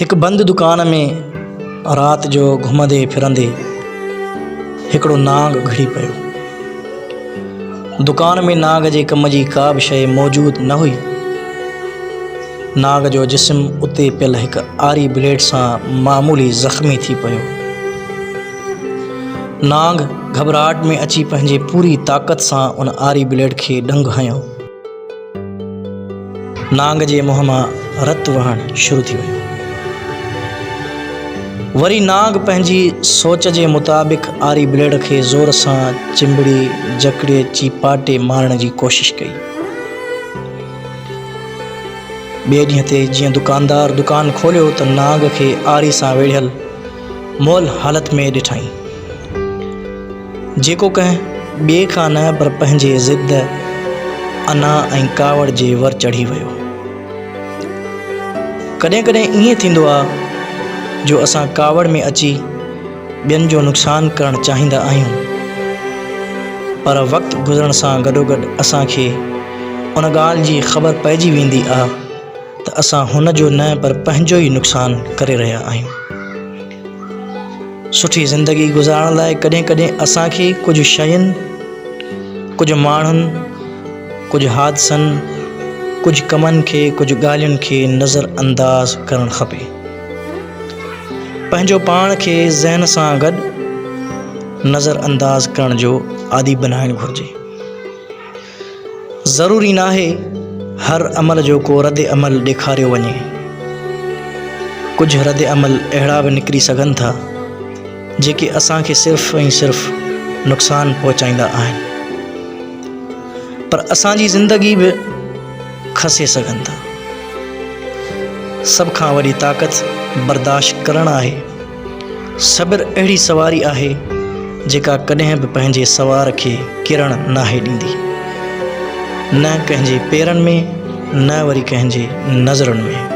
एक बंद दुकान में रात जो घुमंदे फिरंदे हिकिड़ो नांग घिड़ी पियो। दुकान में नाग जे कम जी का बि शइ मौजूद न हुई। नाग जो जिस्म उते पियल हिक आरी ब्लेड सां मामूली ज़ख़्मी थी पियो। नांग घबराहट में अची पंहिंजे पूरी ताक़त सां उन आरी ब्लेड खे डंग हंयो। नांग जे मुंहं मां रतु वहण शुरू थी वियो। वरी नांग पंहिंजी सोच जे मुताबिक़ आरी ब्लेड खे ज़ोर सां चिंबड़ी जकड़े चीपाटे मारण जी कोशिश कई। ॿिए ॾींहं ते जीअं दुकानदार दुकान खोलियो त नांग खे आरी सां वेढ़ियल मोल हालत में ॾिठईं, जेको कंहिं ॿिए खां न पर पंहिंजे ज़िद अना ऐं कावड़ जे वर चढ़ी वियो। कॾहिं कॾहिं ईअं थींदो आहे जो असां कावड़ में अची ॿियनि जो नुक़सानु करणु चाहींदा आहियूं, पर वक़्तु गुज़रण सां गॾोगॾु असांखे उन ॻाल्हि जी ख़बर पइजी वेंदी आहे त असां हुन जो न पर पंहिंजो ई नुक़सानु करे रहिया आहियूं। सुठी ज़िंदगी गुज़ारण लाइ कॾहिं कॾहिं असांखे कुझु शयुनि, कुझु माण्हुनि, कुझु हादसनि, कुझु कमनि खे, कुझु ॻाल्हियुनि खे नज़र अंदाज़ करणु खपे। पंहिंजो पाण खे ज़हन सां गॾु नज़र अंदाज़ करण जो आदी बनाइणु घुरिजे। ज़रूरी नाहे हर अमल जो को रद्द अमल ॾेखारियो वञे। कुझु रद्द अमल अहिड़ा बि निकिरी सघनि था जेके असांखे सिर्फ़ु ऐं सिर्फ़ु नुक़सानु पहुचाईंदा आहिनि, पर असांजी ज़िंदगी बि खसे सघनि था। सभ खां वॾी ताक़त बर्दाश्त करणु आहे। सब्र अहिड़ी सवारी आहे जेका कॾहिं बि पंहिंजे सवार खे किरणु नाहे ॾींदी, न कंहिंजे पेरनि में, न वरी कंहिंजे नज़रुनि में।